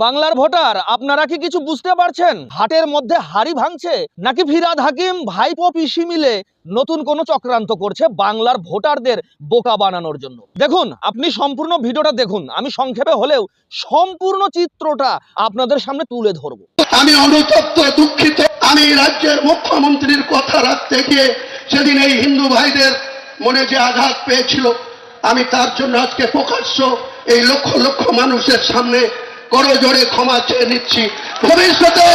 বাংলার ভোটার আপনারা কি কিছু বুঝতে পারছেন? হাটের মধ্যে হাড়ি ভাঙছে নাকি ফিরহাদ হাকিম ভাইপো পিসি মিলে নতুন কোন চক্রান্ত করছে বাংলার ভোটারদের বোকা বানানোর জন্য? দেখুন, আপনি সম্পূর্ণ ভিডিওটা দেখুন। আমি সংক্ষেপে হলেও সম্পূর্ণ চিত্রটা আপনাদের সামনে তুলে ধরব। আমি অনুতপ্ত, দুঃখিত। আমি রাজ্যের মুখ্যমন্ত্রীর কথা রাখতে গিয়ে সেদিন এই হিন্দু ভাইদের মনে যে আঘাত পেয়েছিল, আমি তার জন্য আজকে প্রকাশ্য এই লক্ষ লক্ষ মানুষের সামনে করজোড়ে ক্ষমা চেয়ে নিচ্ছি। ভবিষ্যতে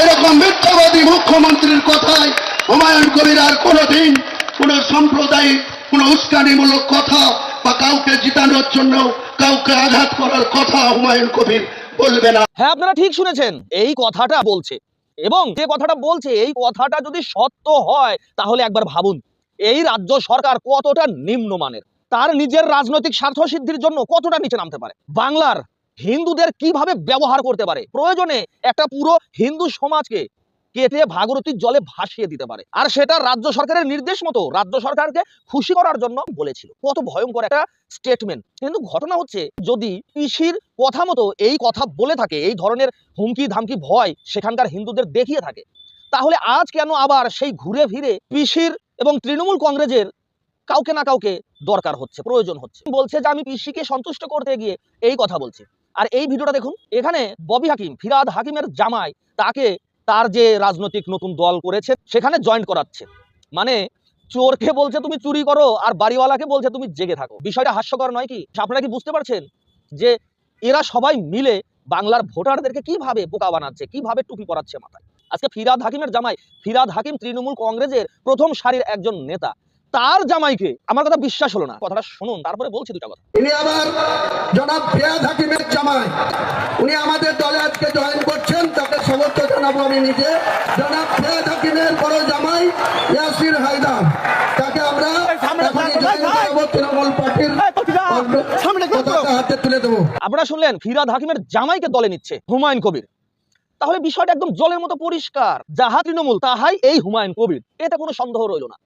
এরকম মিথ্যাবাদী মুখ্যমন্ত্রীর কথায় হুমায়ুন কবির আর কোনোদিন কোন সাম্প্রদায়িক কোন উস্কানিমূলক কথা বা কাউকে জিতানোর জন্য কাউকে আঘাত করার কথা হুমায়ুন কবির বলবে না। হ্যাঁ, আপনারা ঠিক শুনেছেন, এই কথাটা বলছে। এবং যে কথাটা বলছে, এই কথাটা যদি সত্য হয় তাহলে একবার ভাবুন এই রাজ্য সরকার কতটা নিম্নমানের, তার নিজের রাজনৈতিক স্বার্থ সিদ্ধির জন্য কতটা নিচে নামতে পারে, বাংলার হিন্দুদের কিভাবে ব্যবহার করতে পারে, প্রয়োজনে একটা পুরো হিন্দু সমাজকে কেটে ভাগীরথীর জলে ভাসিয়ে দিতে পারে, আর সেটা রাজ্য সরকারের নির্দেশ মতো রাজ্য সরকারকে খুশি করার জন্য বলেছিল। কত ভয়ঙ্কর একটা স্টেটমেন্ট। কিন্তু ঘটনা হচ্ছে, যদি পিসির কথা মতো এই কথা বলে থাকে, এই ধরনের হুমকি ধামকি ভয় সেখানকার হিন্দুদের দেখিয়ে থাকে, তাহলে আজ কেন আবার সেই ঘুরে ফিরে পিসির এবং তৃণমূল কংগ্রেসের কাউকে না কাউকে দরকার হচ্ছে, প্রয়োজন হচ্ছে? বলছে যে আমি পিসিকে সন্তুষ্ট করতে গিয়ে এই কথা বলছে। আর এই ভিডিওটা দেখুন, এখানে ববি হাকিম, ফিরহাদ হাকিমের জামাই, তাকে তার যে রাজনৈতিক নতুন দল করেছে সেখানে জয়েন্ট করাচ্ছে। মানে চোরকে বলছে তুমি চুরি করো, আর বাড়িওয়ালাকে বলছে তুমি জেগে থাকো। বিষয়টা হাস্যকর নয় কি? আপনারা কি বুঝতে পারছেন যে এরা সবাই মিলে বাংলার ভোটারদেরকে কিভাবে বোকা বানাচ্ছে, কিভাবে টুপি পরাচ্ছে মাথায়? আজকে ফিরহাদ হাকিমের জামাই, ফিরহাদ হাকিম তৃণমূল কংগ্রেসের প্রথম সারির একজন নেতা, তার জামাইকে, আমার কথা বিশ্বাস হলো না, কথাটা শুনুন তারপরে বলছি দুটা কথা। ইনি আবার জনাব ফিরহাদ হাকিমের জামাই, উনি আমাদের দলে আজকে জয়েন করছেন, তাকে সমর্থ জানাবো আমি নিজে। জনাব ফিরহাদ হাকিমের বড় জামাই ইয়াসির হায়দার, তাকে আমরা তৃণমূল পার্টির হাতে তুলে দেবো। আপনারা শুনলেন, ফিরহাদ হাকিমের জামাইকে দলে নিচ্ছে হুমায়ুন কবির। তাহলে বিষয়টা একদম জলের মতো পরিষ্কার, যাহা তৃণমূল তাহাই এই হুমায়ুন কবির, এতে কোনো সন্দেহ রইল না।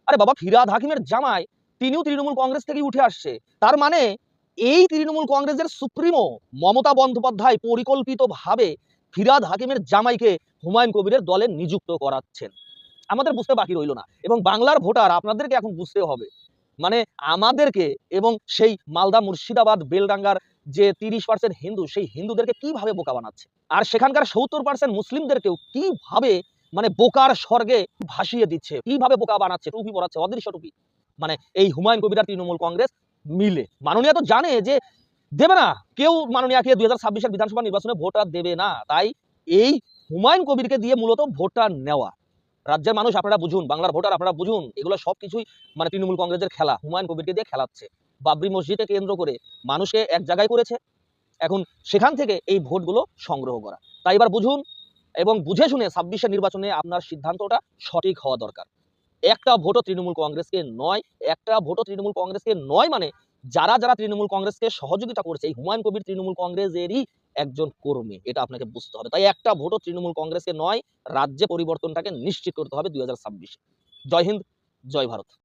আরে বাবা, ফিরহাদ হাকিমের জামাই তিনিও তৃণমূল কংগ্রেস থেকে উঠে আসছে, তার মানে এই তৃণমূল কংগ্রেসের সুপ্রিমো মমতা বন্দ্যোপাধ্যায় পরিকল্পিতভাবে ফিরহাদ হাকিমের জামাইকে হুমায়ুন কবিরের দলে নিযুক্ত করাচ্ছেন। আমাদের বুঝতে বাকি রইল না, এবং বাংলার ভোটার আপনাদেরকে এখন বুঝতে হবে, মানে আমাদেরকে এবং সেই মালদা মুর্শিদাবাদ বেলডাঙ্গার যে 30% হিন্দু, সেই হিন্দুদেরকে কিভাবে বোকা বানাচ্ছে, আর সেখানকার 70% মুসলিমদেরকেও কিভাবে মানে বোকার স্বর্গে ভাসিয়ে দিচ্ছে, কিভাবে বোকা বানাচ্ছে, টুপি পরাচ্ছে, অদৃশ্য টুপি। মানে এই হুমায়ুন কবির আর তৃণমূল কংগ্রেস মিলে। মাননীয়া তো জানে যে দেবে না, কেউ মাননীয়াকে 2026-এর বিধানসভা নির্বাচনে ভোটার দেবে না, তাই এই হুমায়ুন কবিরকে দিয়ে মূলত ভোটার নেওয়া। রাজ্যের মানুষ আপনারা বুঝুন, বাংলার ভোটার আপনারা বুঝুন, এগুলো সবকিছুই মানে তৃণমূল কংগ্রেসের খেলা, হুমায়ুন কবিরকে দিয়ে খেলাচ্ছে। বাবরি মসজিদকে কেন্দ্র করে মানুষকে এক জায়গায় করেছে, এখন সেখান থেকে এই ভোটগুলো সংগ্রহ করা। তাই এবার বুঝুন এবং বুঝে শুনে 26-এর নির্বাচনে আপনার সিদ্ধান্তটা সঠিক হওয়া দরকার। একটা ভোটও তৃণমূল কংগ্রেসকে নয়, একটা ভোটও তৃণমূল কংগ্রেসকে নয়, মানে যারা যারা তৃণমূল কংগ্রেসকে সহযোগিতা করছে, এই হুমায়ুন কবির তৃণমূল কংগ্রেসেরই একজন কর্মী, এটা আপনাকে বুঝতে হবে। তাই একটা ভোটও তৃণমূল কংগ্রেসকে নয়, রাজ্যে পরিবর্তনটাকে নিশ্চিত করতে হবে 2026-এ। জয় হিন্দ, জয় ভারত।